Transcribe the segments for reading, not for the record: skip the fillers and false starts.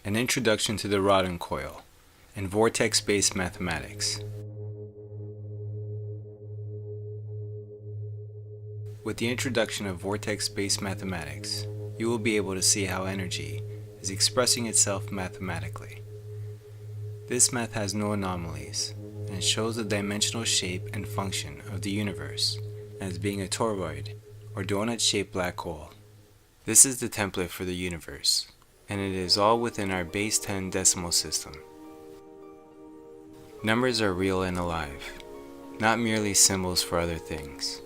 An Introduction to the Rodin Coil, and Vortex-Based Mathematics. With the introduction of vortex-based mathematics, you will be able to see how energy is expressing itself mathematically. This math has no anomalies, and it shows the dimensional shape and function of the universe as being a toroid, or donut-shaped black hole. This is the template for the universe, and it is all within our base 10 decimal system. Numbers are real and alive, not merely symbols for other things.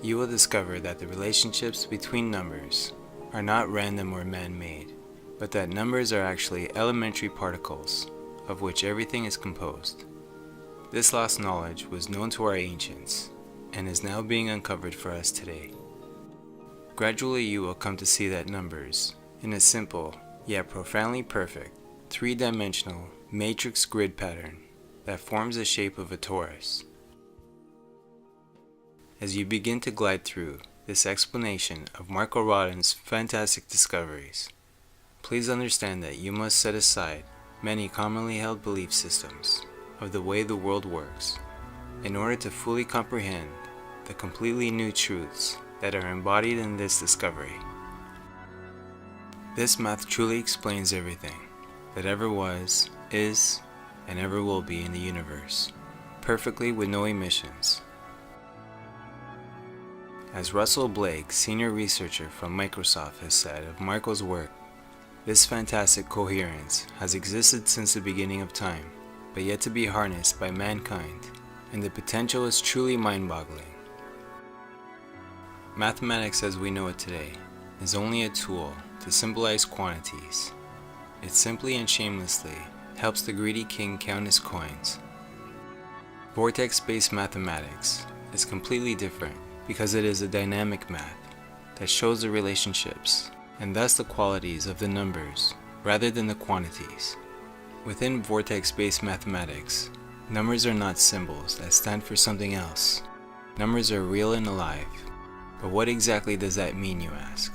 You will discover that the relationships between numbers are not random or man-made, but that numbers are actually elementary particles of which everything is composed. This lost knowledge was known to our ancients and is now being uncovered for us today. Gradually you will come to see that numbers, in a simple yet profoundly perfect, three-dimensional matrix grid pattern that forms the shape of a torus. As you begin to glide through this explanation of Marco Rodin's fantastic discoveries, please understand that you must set aside many commonly held belief systems of the way the world works in order to fully comprehend the completely new truths that are embodied in this discovery. This math truly explains everything that ever was, is, and ever will be in the universe, perfectly with no emissions. As Russell Blake, senior researcher from Microsoft, has said of Marco's work, this fantastic coherence has existed since the beginning of time, but yet to be harnessed by mankind, and the potential is truly mind-boggling. Mathematics as we know it today is only a tool to symbolize quantities. It simply and shamelessly helps the greedy king count his coins. Vortex-based mathematics is completely different because it is a dynamic math that shows the relationships and thus the qualities of the numbers rather than the quantities. Within vortex-based mathematics, numbers are not symbols that stand for something else. Numbers are real and alive. But what exactly does that mean, you ask?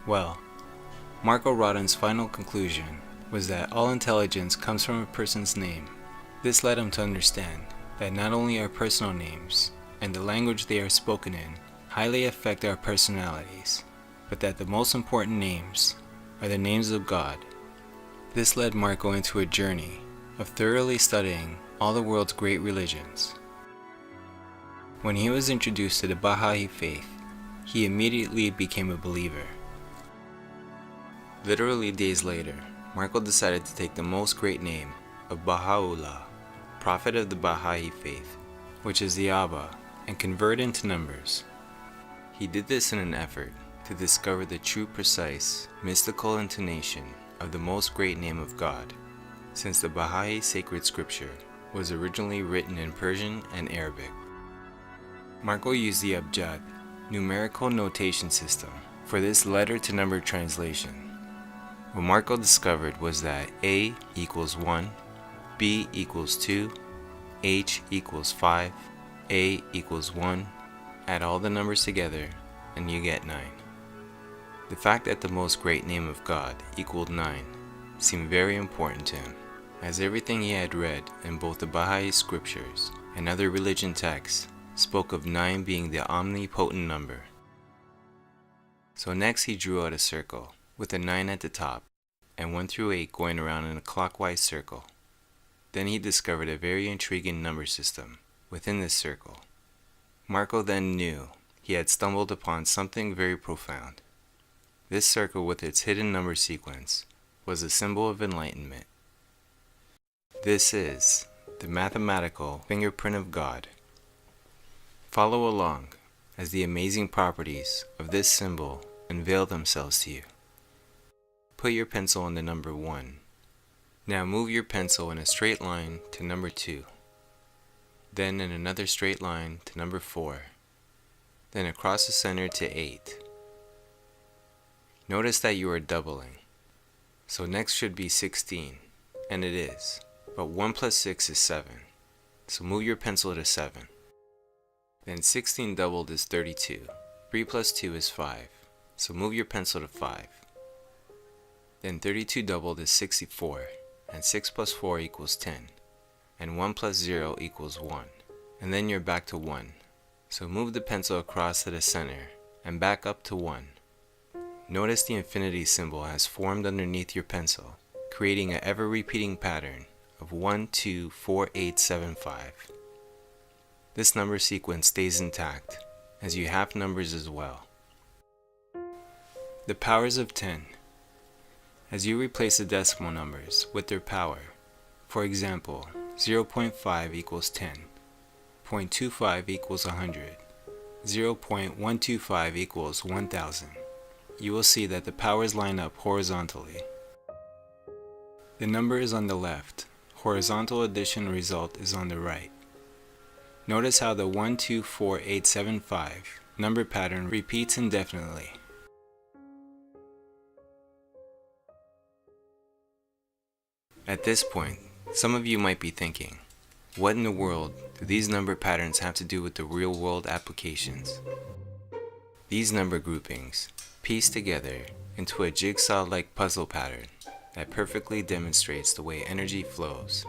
Well, Marco Rodin's final conclusion was that all intelligence comes from a person's name. This led him to understand that not only our personal names and the language they are spoken in highly affect our personalities, but that the most important names are the names of God. This led Marco into a journey of thoroughly studying all the world's great religions. When he was introduced to the Baha'i faith, he immediately became a believer. Literally days later, Marco decided to take the most great name of Baha'u'llah, prophet of the Baha'i faith, which is the Abba, and convert into numbers. He did this in an effort to discover the true, precise, mystical intonation of the most great name of God, since the Baha'i sacred scripture was originally written in Persian and Arabic. Marco used the Abjad numerical notation system for this letter-to-number translation. What Marco discovered was that A equals 1, B equals 2, H equals 5, A equals 1, add all the numbers together, and you get 9. The fact that the most great name of God equaled 9 seemed very important to him, as everything he had read in both the Baha'i scriptures and other religion texts spoke of 9 being the omnipotent number. So next he drew out a circle with a 9 at the top and 1 through 8 going around in a clockwise circle. Then he discovered a very intriguing number system within this circle. Marco then knew he had stumbled upon something very profound. This circle with its hidden number sequence was a symbol of enlightenment. This is the mathematical fingerprint of God. Follow along as the amazing properties of this symbol unveil themselves to you. Put your pencil on the number 1. Now move your pencil in a straight line to number 2. Then in another straight line to number 4. Then across the center to 8. Notice that you are doubling. So next should be 16, and it is. But 1 plus 6 is 7. So move your pencil to 7. Then 16 doubled is 32. 3 plus 2 is 5. so move your pencil to 5. Then 32 doubled is 64, and 6 plus 4 equals 10, and 1 plus 0 equals 1, and then you're back to 1. So move the pencil across to the center, and back up to 1. Notice the infinity symbol has formed underneath your pencil, creating an ever-repeating pattern of 1, 2, 4, 8, 7, 5. This number sequence stays intact, as you have numbers as well. The powers of 10. As you replace the decimal numbers with their power, for example, 0.5 equals 10, 0.25 equals 100, 0.125 equals 1000, you will see that the powers line up horizontally. The number is on the left, horizontal addition result is on the right. Notice how the 1, 2, 4, 8, 7, 5 number pattern repeats indefinitely. At this point, some of you might be thinking, what in the world do these number patterns have to do with the real-world applications? These number groupings piece together into a jigsaw-like puzzle pattern that perfectly demonstrates the way energy flows.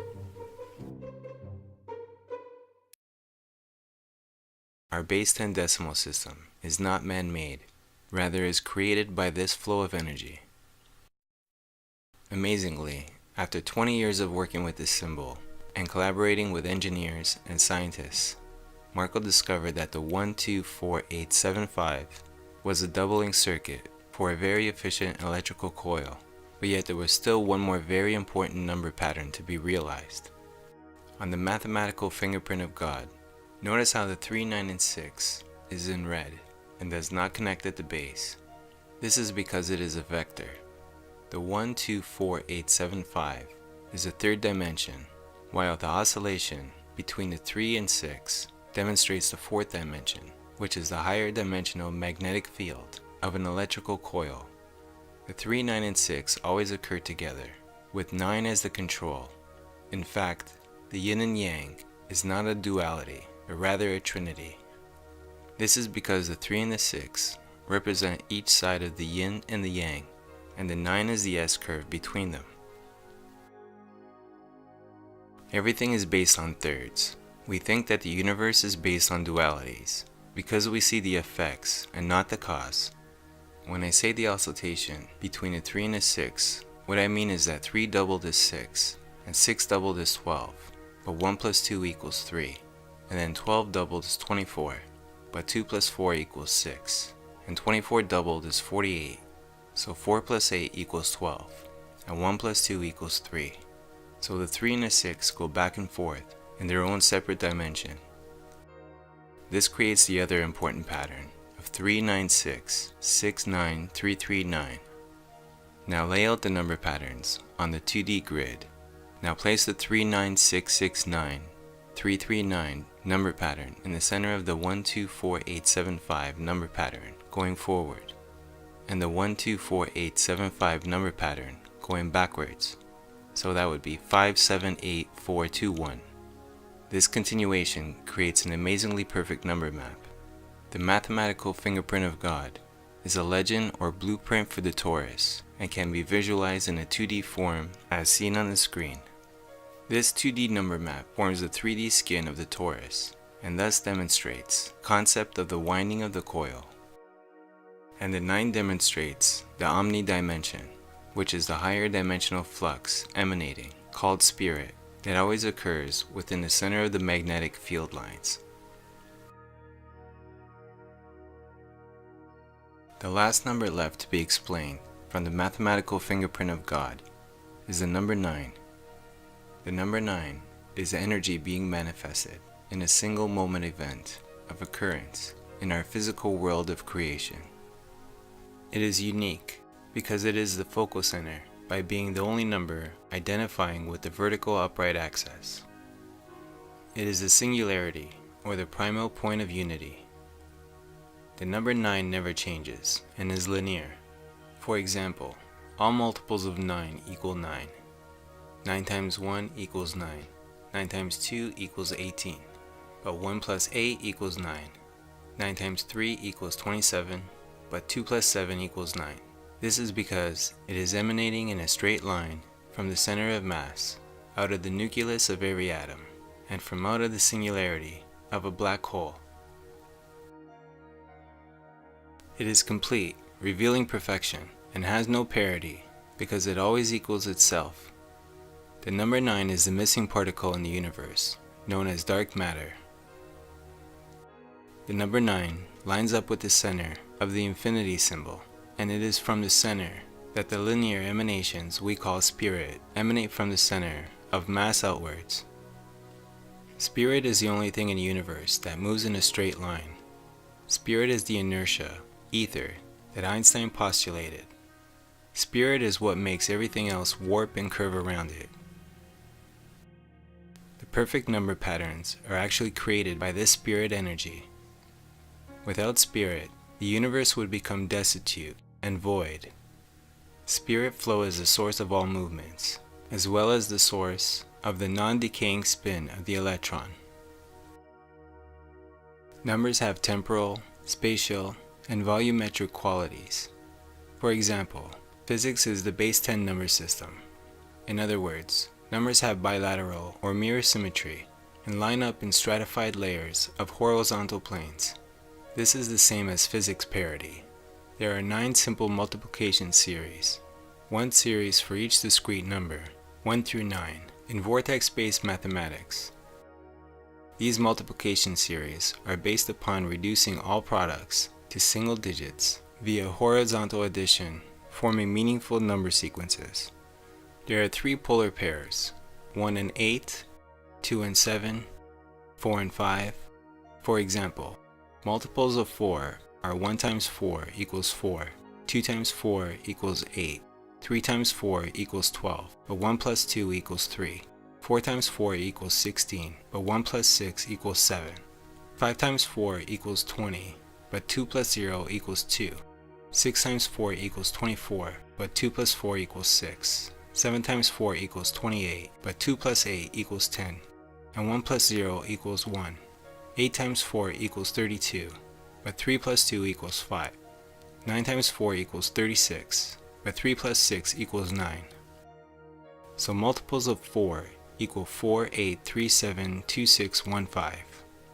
Our base 10 decimal system is not man-made, rather is created by this flow of energy. Amazingly, after 20 years of working with this symbol and collaborating with engineers and scientists, Marco discovered that the 124875 was a doubling circuit for a very efficient electrical coil, but yet there was still one more very important number pattern to be realized. On the mathematical fingerprint of God, notice how the 3, 9, and 6 is in red and does not connect at the base. This is because it is a vector. The 124875 is a third dimension, while the oscillation between the 3 and 6 demonstrates the fourth dimension, which is the higher dimensional magnetic field of an electrical coil. The 3, 9, and 6 always occur together, with 9 as the control. In fact, the yin and yang is not a duality, but rather a trinity. This is because the 3 and the 6 represent each side of the yin and the yang, and the 9 is the S-curve between them. Everything is based on thirds. We think that the universe is based on dualities, because we see the effects and not the cause. When I say the oscillation between the 3 and the 6, what I mean is that 3 doubled is 6, and 6 doubled is 12, but 1 plus 2 equals 3, and then 12 doubled is 24, but 2 plus 4 equals 6, and 24 doubled is 48, so 4 plus 8 equals 12, and 1 plus 2 equals 3. So the 3 and the 6 go back and forth in their own separate dimension. This creates the other important pattern of 396, 69, 339. Now lay out the number patterns on the 2D grid. Now place the 39669, 339 number pattern in the center of the 124875 number pattern going forward, and the 124875 number pattern going backwards. So that would be 578421. This continuation creates an amazingly perfect number map. The mathematical fingerprint of God is a legend or blueprint for the torus and can be visualized in a 2D form as seen on the screen. This 2D number map forms the 3D skin of the torus and thus demonstrates the concept of the winding of the coil. And the 9 demonstrates the omnidimension, which is the higher dimensional flux emanating, called spirit, that always occurs within the center of the magnetic field lines. The last number left to be explained from the mathematical fingerprint of God is the number 9. The number 9 is energy being manifested in a single moment event of occurrence in our physical world of creation. It is unique because it is the focal center by being the only number identifying with the vertical upright axis. It is the singularity, or the primal point of unity. The number 9 never changes and is linear. For example, all multiples of 9 equal 9. 9 times 1 equals 9. 9 times 2 equals 18. But 1 plus 8 equals 9. 9 times 3 equals 27. but 2 plus 7 equals 9. This is because it is emanating in a straight line from the center of mass, out of the nucleus of every atom, and from out of the singularity of a black hole. It is complete, revealing perfection, and has no parity, because it always equals itself. The number 9 is the missing particle in the universe, known as dark matter. The number 9 lines up with the center of the infinity symbol, and it is from the center that the linear emanations we call spirit emanate from the center of mass outwards. Spirit is the only thing in the universe that moves in a straight line. Spirit is the inertia, ether, that Einstein postulated. Spirit is what makes everything else warp and curve around it. The perfect number patterns are actually created by this spirit energy. Without spirit, the universe would become destitute and void. Spirit flow is the source of all movements, as well as the source of the non-decaying spin of the electron. Numbers have temporal, spatial, and volumetric qualities. For example, physics is the base 10 number system. In other words, numbers have bilateral or mirror symmetry and line up in stratified layers of horizontal planes. This is the same as physics parity. There are 9 simple multiplication series, one series for each discrete number, 1 through 9, in vortex-based mathematics. These multiplication series are based upon reducing all products to single digits via horizontal addition, forming meaningful number sequences. There are 3 polar pairs, 1 and 8, 2 and 7, 4 and 5. For example, multiples of 4 are 1 times 4 equals 4, 2 times 4 equals 8, 3 times 4 equals 12, but 1 plus 2 equals 3. 4 times 4 equals 16, but 1 plus 6 equals 7. 5 times 4 equals 20, but 2 plus 0 equals 2. 6 times 4 equals 24, but 2 plus 4 equals 6. 7 times 4 equals 28, but 2 plus 8 equals 10, and 1 plus 0 equals 1. 8 times 4 equals 32, but 3 plus 2 equals 5. 9 times 4 equals 36, but 3 plus 6 equals 9. So multiples of 4 equal 4, 8, 3, 7, 2, 6, 1, 5.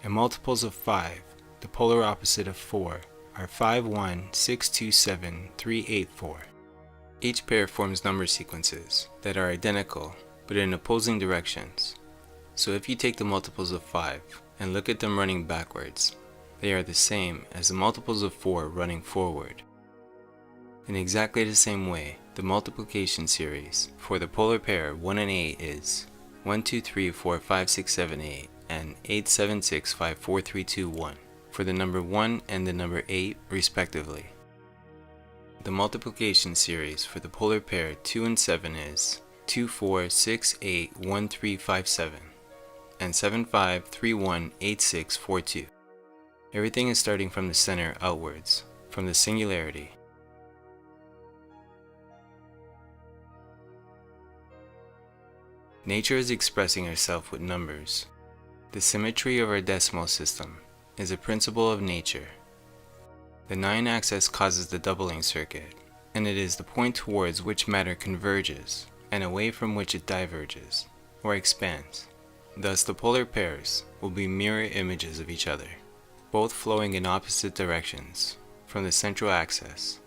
And multiples of 5, the polar opposite of 4, are 5, 1, 6, 2, 7, 3, 8, 4. Each pair forms number sequences that are identical but in opposing directions. So if you take the multiples of 5 and look at them running backwards, they are the same as the multiples of 4 running forward. In exactly the same way, the multiplication series for the polar pair 1 and 8 is 1, 2, 3, 4, 5, 6, 7, 8, and 8, 7, 6, 5, 4, 3, 2, 1, for the number 1 and the number 8 respectively. The multiplication series for the polar pair 2 and 7 is 2, 4, 6, 8, 1, 3, 5, 7, and 7, 5, 3, 1, 8, 6, 4, 2. Everything is starting from the center outwards, from the singularity. Nature is expressing herself with numbers. The symmetry of our decimal system is a principle of nature. The 9-axis causes the doubling circuit, and it is the point towards which matter converges and away from which it diverges, or expands. Thus the polar pairs will be mirror images of each other, both flowing in opposite directions from the central axis.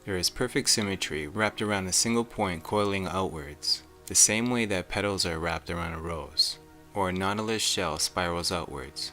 There is perfect symmetry wrapped around a single point coiling outwards, the same way that petals are wrapped around a rose, or a nautilus shell spirals outwards.